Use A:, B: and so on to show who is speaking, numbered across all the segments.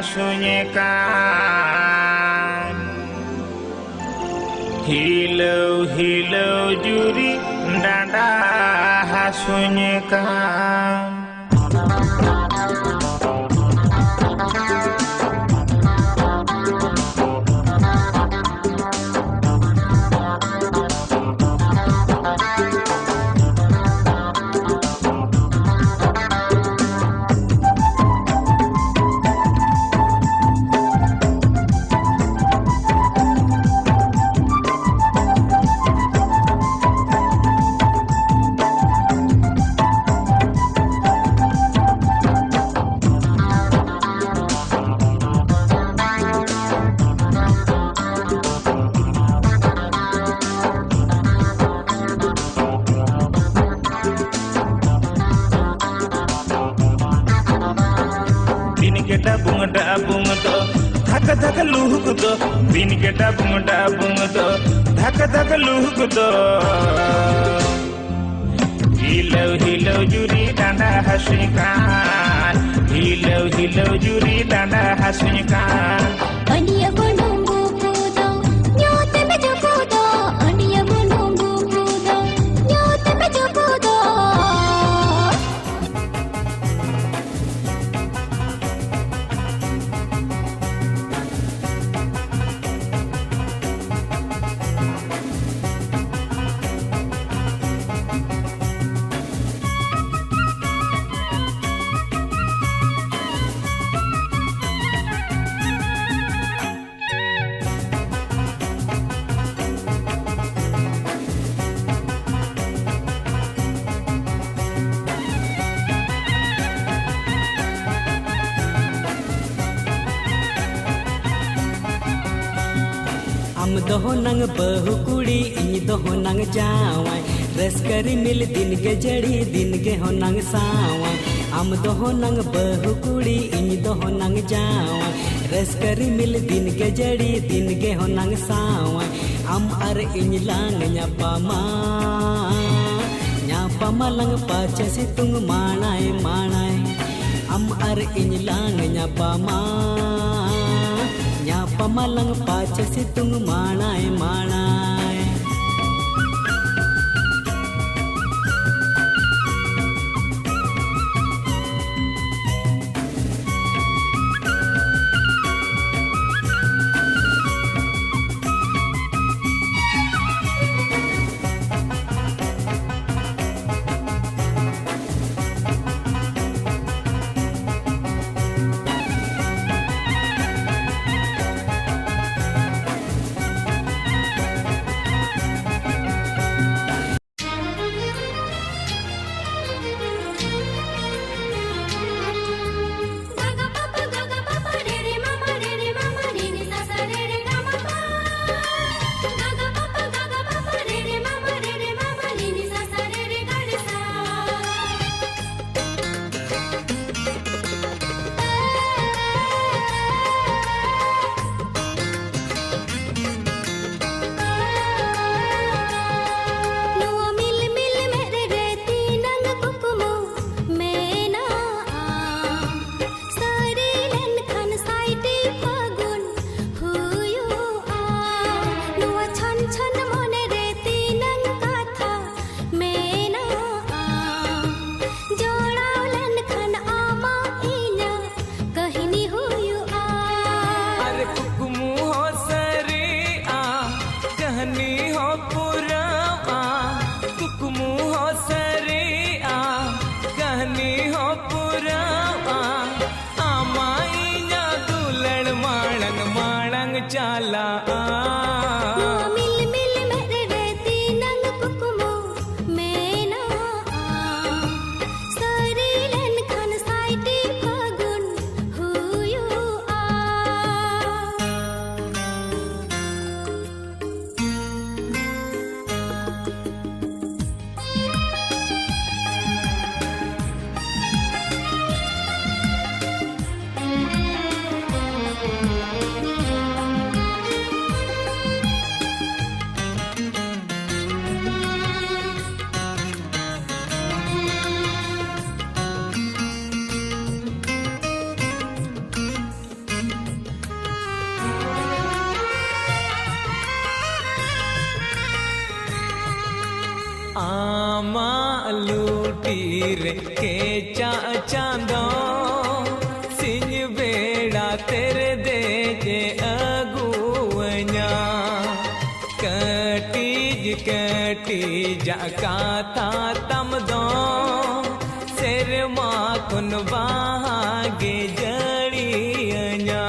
A: hasunyekan hilau juri dada hasunyekan dabung do dhak luhuk do din ke dabung do dhak luhuk do hilau juri danda hasunyekan hilau juri danda hasunyekan
B: aniya menunggu kudo nyote meja kudo aniya menunggu kudo nyote meja kudo
C: हम दोहो नंग बहु कुड़ी इन दोहो नंग जावाई रसकरी मिल दिन के जड़ी दिन के हो नंग सावाई हम दोहो नंग बहु कुड़ी इन दोहो नंग जावाई रसकरी मिल दिन के जड़ी दिन के हो नंग सावाई हम अर इन लांग न्यापा लंग पाचे सितुंग मानाए हम अर इन लांग न्यापा malang pace situng manai चाला रे केचा चांदो सिंह बेड़ा तेरे देजे अगुवन्या कटी जाका था तम दो सिर माखुन बागे जड़ियन्या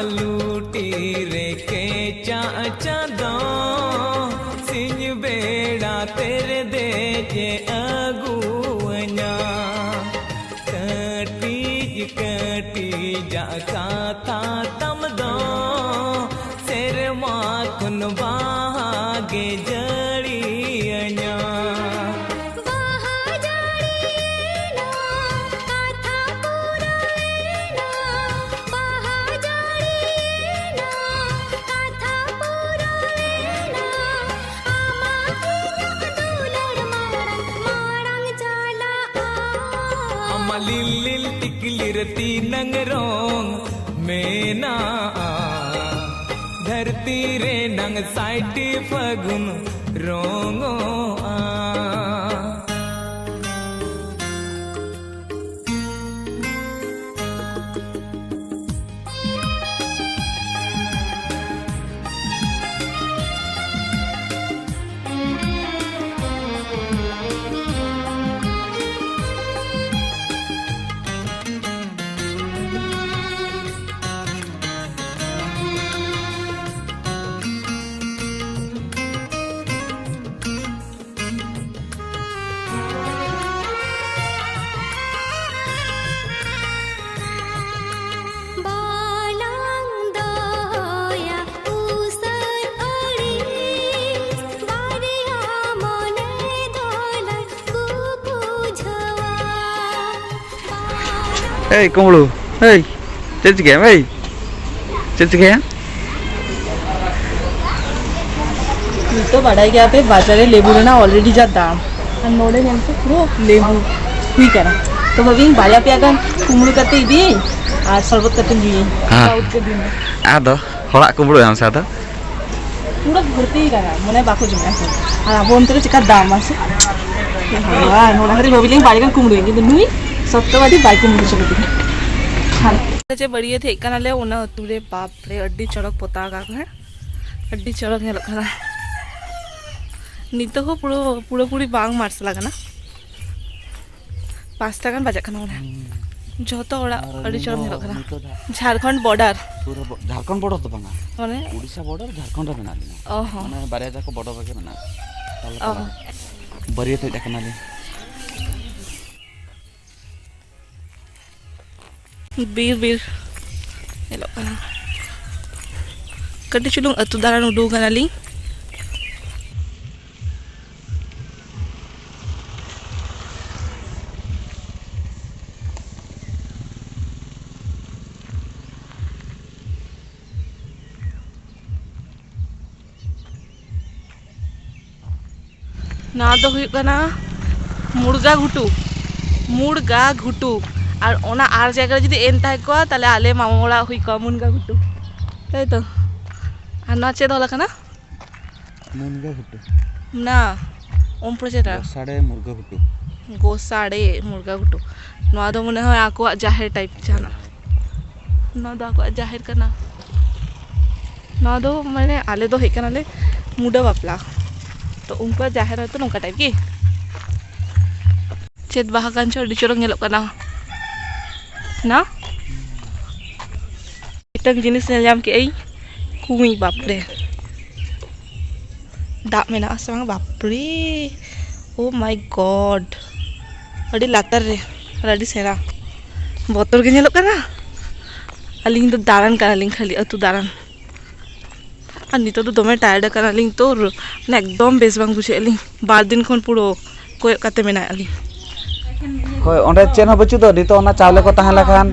C: लूटी रे केचा चांदो सिंह बेड़ा तेरे देजे अगुवन्या कटी जाका था तम दो सिर माखुन बागे जड़ियन्या लिल टिकलिरती नंगरोंग मेना धरती रे नंग साइटी फगुन रोंगो
D: Hey, Kumulu. Hey, cek game, hey, cek game.
E: तो बढ़ाई गया पे बाजारे लेबू ना ऑलरेडी जा दाम और नोड़े में तो पूरा लेबू हुई करा तो भाभी बाया पे अगर कुमड़ू करते इदी और शरबत करते जुई साउथ के दिन
D: आदो हड़ा कुमड़ू हम सादा
E: पूरा भर्ती ही करा मने बाको जुमे से और अब हम तो चिका दाम आसे हां नोड़ा हरी भाभी लेकिन बाया कुमड़ू है कि नुई सप्तवादी बाइक में चलो दी हां जे बढ़िया थे कनाले ओना तुरे बाप रे अड्डी चड़क पोता का है अड्डी चड़क ने लखना नितो को पूरा पूरी बांग मार्स लगा ना 5 টাকা বাজা খানা ওনা যত ওড়া অডি চরম নেলো খানা झारखंड बॉर्डर
D: पूरा झारखंड बॉर्डर तो बंगा
E: माने
D: ओडिशा बॉर्डर झारखंड रे ना
E: ओहो
D: माने बारिया जाको बॉर्डर बके ना ओहो बरिया ते देखना ले
E: बीर नेलो खाना कटी चुलुंग अतु दारान उडू खानाली ना तो हुई कना मुर्गा घुटू और ओना आर जगह जदी एन ताय को ताले आले मामोड़ा हुई को मुनगा घुटू ताई तो आ ना चेद होला कना
D: मुनगा घुटू
E: ना ओम प्रोजेक्ट गोसाड़े मुर्गा घुटू ना दो मने हो आको जाहिर टाइप जाना ना दो आको जाहिर करना ना दो माने आले दो हे कनाले मुडा बापला तो उनको जाहिर है तो नौका टाइप की चेत बाहाकान अडी चोरक नेलो कना ना इतक जिनिस नेल जाम के कुई बापरे दाग मेना असंग बापरे ओ माय गॉड अडी लातर रे अडी सेरा बोतल के नेलो कना अलिंग तो दारन कनालिंग खाली अतु दारन और नितो तो दमे टायर्ड कनालिंग तो ना एकदम बेस बांग बुझे अलिंग बार दिन खन पुरो कोय काते मेना अलिंग
D: होय ओंडे चेन बचु तो नितो ओना चावले को ताहला खान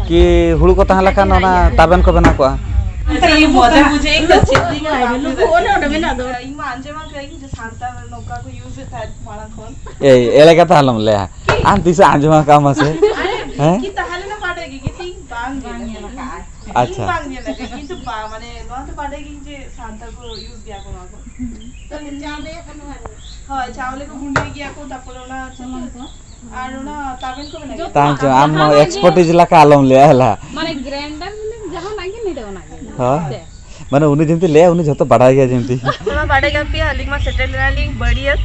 D: कि हुळु को ताहला खान ओना ताबेन को बना को
E: ये मजा बुझे एक चित्ती का आइलो को ओना ओडे मेना दो इमा अंजे मा कई जे शांता नौका को यूज था माला कोन
D: ए एलेका ताहलम ले आन दिसे अंजे मा काम আছে हैं
E: की ताहले ना पाटेगी की ती बांग
D: अच्छा
E: bang niya lagi kintu ba mane noa to bade gi je santal ko use gya ko ako to chawle ko no ha chawle ko gundi gya ko tapore ona আর ওনা তাবেন কবে লাগে
D: तांचो आम एक्सपर्टीज ला का आलम ले हला
F: माने ग्राइंडर में जहां लागे नहीं देना
D: हां माने उनी जेंती ले उनी जतो बड़ा गया जेंती
E: तोमा बड़े गपी हलिंग मा सेटल लिंग बड़ियत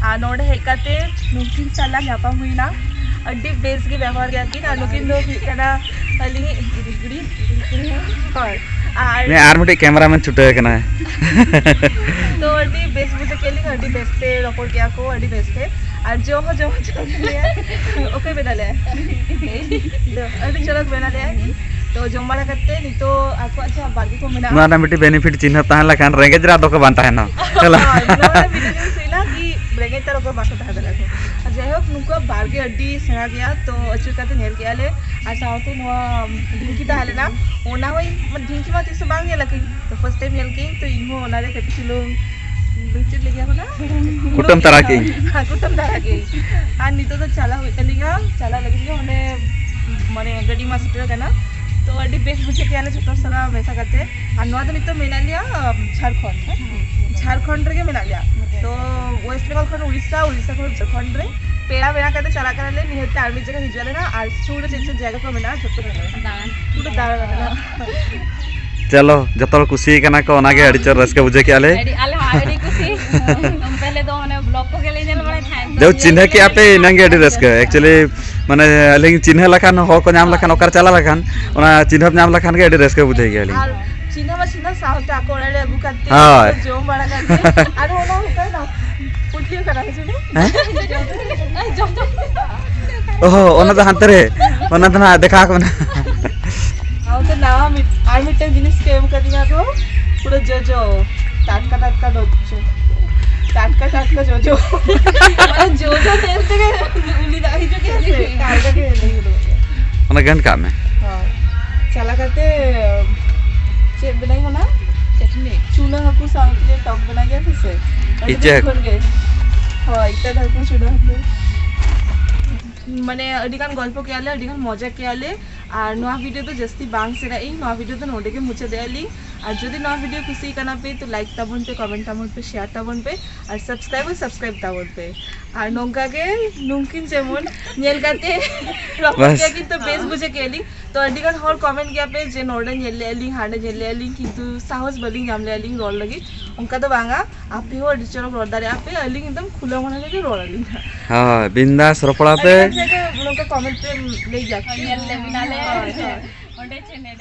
E: आ नोड हेकाते नुकिन चला न्यापा हुईना अड्डी बेस की व्यवहार गया की नुकिन लो कना हलिंग इगड़ी और
D: मैं आर्मी कैमरामैन छुटे कना
E: तो अड्डी बेस बुते केली अड्डी बेस पे रिकॉर्ड किया को अड्डी बेस पे और जो ओके बना ले अभी चलो बना ले तो जमवाला करते नहीं तो आपको अच्छा बाकी को मिला
D: ना मिट्टी बेनिफिट चिन्ह ताहला खान रेंगे जरा दो के बनता है ना चला
E: सीना कि रेंगे तरह को बात होता है जय हो नुको बारगे अड्डी सेना गया तो अच्छे करते नेल किया ले ऐसा होते नो ढिंकी ताहले ना ओना होई ढिंकी मा तिसो बांग लकी तो फर्स्ट टाइम नेल की तो इनो ओना रे कैपिटलो बिचित ले गया ना
D: कुटुम तरह की
E: हां कुटुम तरह की आ नी तो चला होइतलिगा चला लगी ओने माने गडी मा सिटर करना तो अड्डी बेस बुझे के आले छोटा सारा वैसा करते और नवा तो नितो मिला लिया झारखंड रे मिला लिया तो वेस्ट बेंगल खन उड़ीसा उड़ीसा खन झारखंड रे पेड़ा पेड़ा करते चला कर ले निहते आर्मी जगह हिजवाले ना और सूड से जगह को मिला छोटा पूरा दाड़ा
D: चलो जतो खुशी कना को ओना के अड़ी चर रस के बुझे के आले
F: आले आड़ी खुशी हम पहले तो माने ब्लॉग को के ले जल माने खाए
D: जो चिन्ह के आते नंगे अड़ी रस के एक्चुअली माने लेकिन चिन्ह लखान हो को नाम लखान ओकर चला लखान ओना चिन्ह नाम लखान के अड़ी रस के बुझे के आले
E: और चिन्ह साउथ आ कोड़े अगु करते
D: हां
E: जो बड़ा करते और ओना होता है ना पुटलियो करा के सुनो
D: ओहो ओना तो हंतरे ओना तो ना देखा को ना
E: आओ तो ना आर्मी टे जिनिस केम करिया को पूरा जो टाटका जो जो टेस्ट के उली दाही जो के कारगा के नहीं दो
D: ओना गन काम है
E: हां चला करते चेप बनाई हो ना चटनी चूना हकू सांग के टॉप बना गया फिर से
D: इचे
E: हां इतना हकू चूना हकू माने अडिगान गल्प के आले अडिगान मजा के आले और नवा वीडियो तो जस्ती बांग से रही नवा वीडियो तो नोडे के मुझे दे ली और जो नवा वीडियो खुशी करना पे तो लाइक ताबन पे कमेंट ताबन पे शेयर ताबन पे और सब्सक्राइब ताबन पे और नोंका के नुमकिन जेमन नेल करते रखो के कि तो बेस बुझे केली तो अडिगान हर कमेंट किया पे जे नोडे नेल ली हाडे नेल ली किंतु साहस बली नाम ले ली रोल लगी उनका तो बांगा आप ही हो डिचरो रोदारे आप पे अली एकदम खुला मना लगे रोल ली
D: हां बिंदास रोपड़ा पे
E: उनका कमेंट पे ले जा
F: ले बिना ले ओंडे चेने